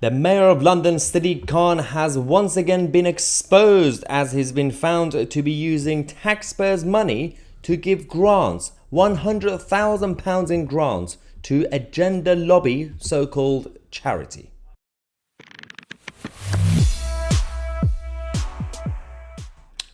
The Mayor of London, Sadiq Khan, has once again been exposed as he's been found to be using taxpayers' money to give grants, £100,000 in grants, to a gender lobby so-called charity.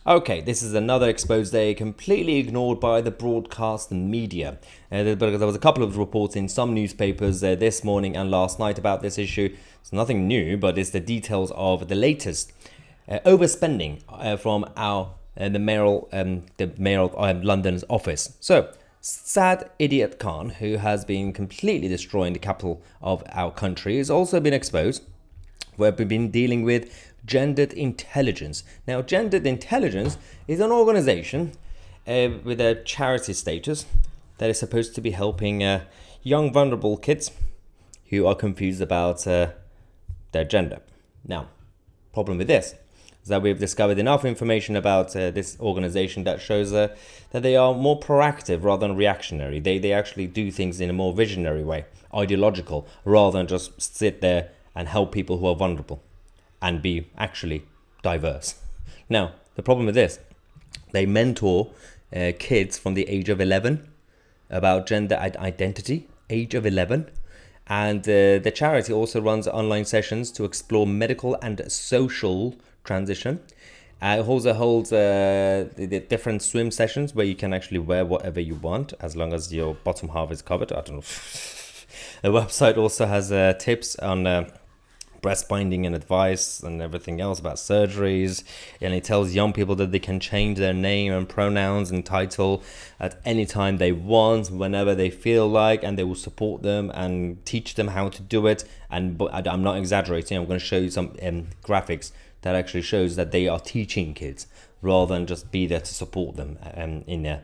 Okay, this is another expose day completely ignored by the broadcast media. Because there was a couple of reports in some newspapers this morning and last night about this issue. It's nothing new, but it's the details of the latest overspending from the mayor of London's office. So, Sadiq Khan, who has been completely destroying the capital of our country, has also been exposed. We've been dealing with gendered intelligence. Now, gendered intelligence is an organization with a charity status that is supposed to be helping young vulnerable kids who are confused about their gender. Now, problem with this is that we've discovered enough information about this organization that shows that they are more proactive rather than reactionary. They actually do things in a more visionary way, ideological, rather than just sit there and help people who are vulnerable and be actually diverse. Now, the problem with this, they mentor kids from the age of 11 about gender identity, age of 11. And the charity also runs online sessions to explore medical and social transition. It also holds the different swim sessions where you can actually wear whatever you want as long as your bottom half is covered. I don't know. The website also has tips on breast binding and advice and everything else about surgeries, and it tells young people that they can change their name and pronouns and title at any time they want, whenever they feel like, and they will support them and teach them how to do it. And I'm not exaggerating, I'm going to show you some graphics that actually shows that they are teaching kids rather than just be there to support them in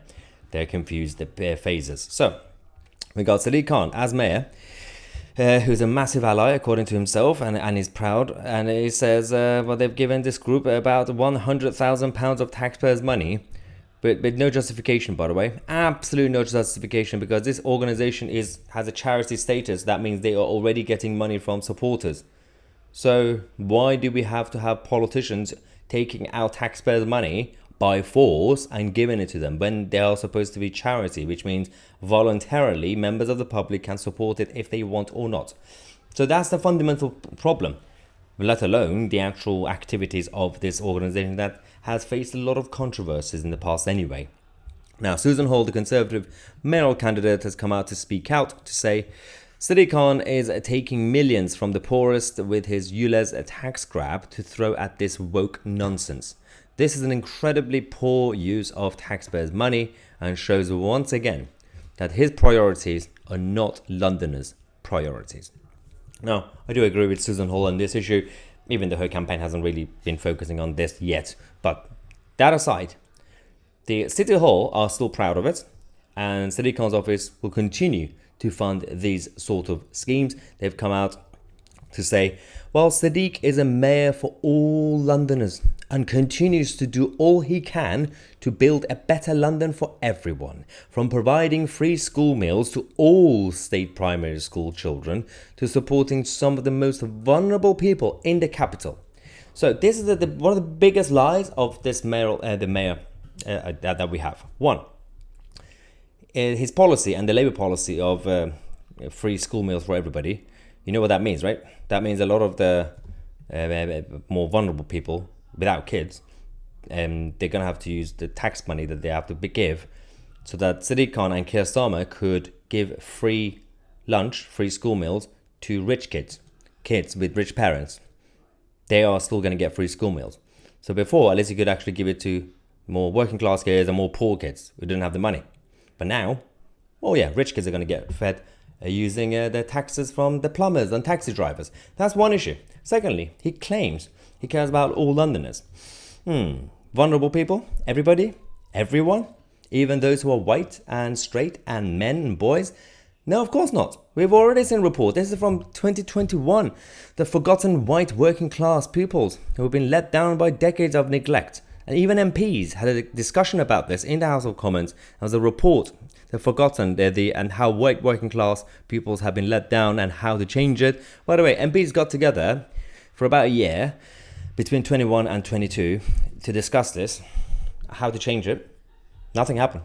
their confused phases. So we got Sadiq Khan as mayor, who's a massive ally according to himself, and is proud, and he says well, they've given this group about £100,000 of taxpayers' money, but no justification, by the way. Absolute no justification, because this organization has a charity status. That means they are already getting money from supporters. So why do we have to have politicians taking our taxpayers' money by force and giving it to them when they are supposed to be charity, which means voluntarily members of the public can support it if they want or not? So that's the fundamental problem, let alone the actual activities of this organization that has faced a lot of controversies in the past anyway. Now, Susan Hall, the Conservative mayoral candidate, has come out to speak out to say Sadiq Khan is taking millions from the poorest with his ULEZ tax grab to throw at this woke nonsense. This is an incredibly poor use of taxpayers' money and shows once again that his priorities are not Londoners' priorities. Now, I do agree with Susan Hall on this issue, even though her campaign hasn't really been focusing on this yet. But that aside, the City Hall are still proud of it, and Sadiq Khan's office will continue to fund these sort of schemes. They've come out to say, well, Sadiq is a mayor for all Londoners and continues to do all he can to build a better London for everyone, from providing free school meals to all state primary school children to supporting some of the most vulnerable people in the capital. So this is one of the biggest lies of this mayor that we have. One, his policy and the Labour policy of free school meals for everybody. You know what that means, right? That means a lot of the more vulnerable people without kids, they're going to have to use the tax money that they have to give so that Sadiq Khan and Keir Starmer could give free lunch, free school meals to rich kids with rich parents. They are still going to get free school meals. So before, at least you could actually give it to more working class kids and more poor kids who didn't have the money. But now, oh yeah, rich kids are going to get fed using their taxes from the plumbers and taxi drivers. That's one issue. Secondly, he claims he cares about all Londoners. Vulnerable people? Everybody? Everyone? Even those who are white and straight and men and boys? No, of course not. We've already seen a report. This is from 2021. The forgotten white working class pupils who have been let down by decades of neglect. And even MPs had a discussion about this in the House of Commons. There was a report They've forgotten and how working class peoples have been let down and how to change it. By the way, MPs got together for about a year between 21 and 22 to discuss this, how to change it. Nothing happened.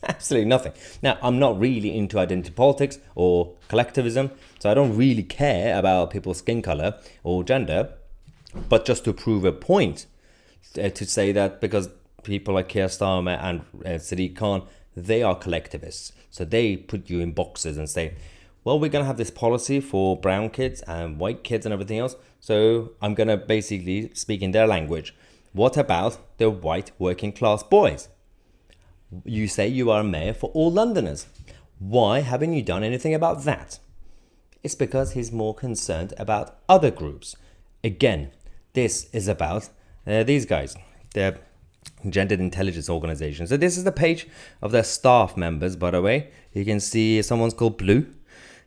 Absolutely nothing. Now, I'm not really into identity politics or collectivism, so I don't really care about people's skin color or gender, but just to prove a point, to say that because people like Keir Starmer and Sadiq Khan, they are collectivists. So they put you in boxes and say, well, we're going to have this policy for brown kids and white kids and everything else. So I'm going to basically speak in their language. What about the white working class boys? You say you are a mayor for all Londoners. Why haven't you done anything about that? It's because he's more concerned about other groups. Again, this is about these guys. They're Gendered Intelligence Organization. So this is the page of their staff members, by the way. You can see someone's called Blue,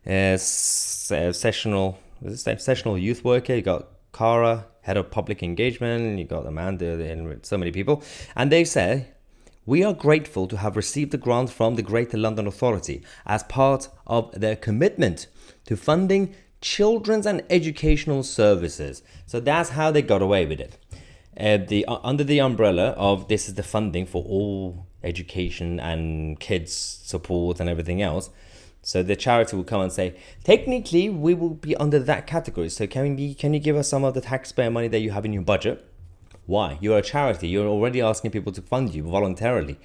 sessional youth worker. You got Cara, head of public engagement. You got Amanda, and so many people. And they say, we are grateful to have received the grant from the Greater London Authority as part of their commitment to funding children's and educational services. So that's how they got away with it. Under the umbrella of this is the funding for all education and kids support and everything else. So the charity will come and say, technically we will be under that category. So can you give us some of the taxpayer money that you have in your budget? Why? You're a charity. You're already asking people to fund you voluntarily.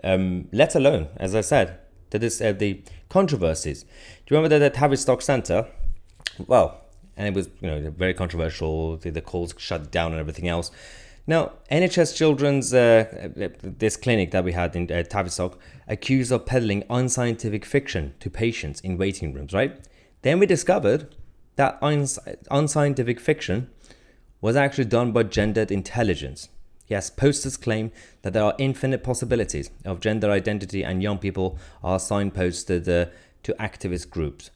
Let alone, as I said, that is the controversies. Do you remember the Tavistock Centre? Well, and it was very controversial. The calls shut down and everything else. Now, NHS Children's this clinic that we had in Tavistock accused of peddling unscientific fiction to patients in waiting rooms. Right? Then we discovered that unscientific fiction was actually done by Gendered Intelligence. Yes, posters claim that there are infinite possibilities of gender identity, and young people are signposted to activist groups,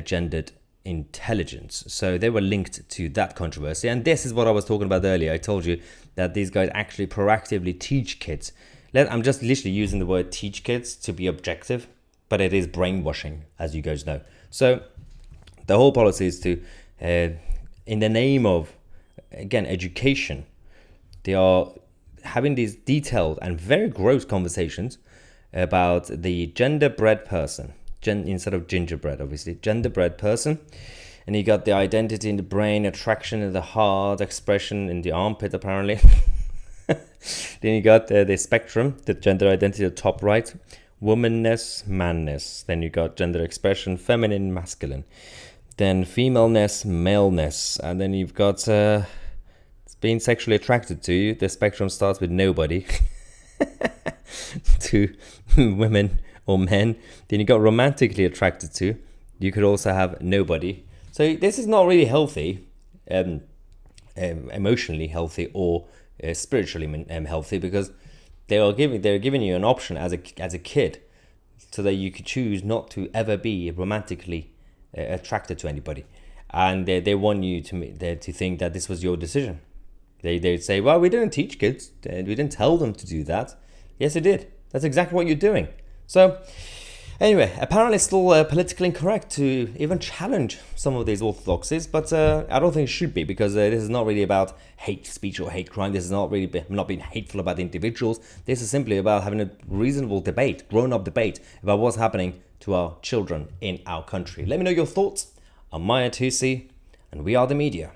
Gendered Intelligence. So they were linked to that controversy. And this is what I was talking about earlier. I told you that these guys actually proactively teach kids. I'm just literally using the word teach kids to be objective, but it is brainwashing, as you guys know. So the whole policy is to, in the name of, again, education, they are having these detailed and very gross conversations about the genderbread person. Instead of gingerbread, obviously, genderbread person. And you got the identity in the brain, attraction in the heart, expression in the armpit, apparently. Then you got the spectrum, the gender identity at the top right, womanness, manness. Then you got gender expression, feminine, masculine. Then femaleness, maleness. And then you've got being sexually attracted to you. The spectrum starts with nobody to women or men. Then you got romantically attracted to. You could also have nobody. So this is not really healthy, emotionally healthy or spiritually healthy, because they're giving you an option as a kid, so that you could choose not to ever be romantically attracted to anybody, and they want you to think that this was your decision. They'd say, well, we didn't teach kids, we didn't tell them to do that. Yes, it did. That's exactly what you're doing. So anyway, apparently it's still politically incorrect to even challenge some of these orthodoxies, but I don't think it should be, because this is not really about hate speech or hate crime. This is not being hateful about individuals. This is simply about having a reasonable debate, grown-up debate about what's happening to our children in our country. Let me know your thoughts. I'm Tousi, and we are the media.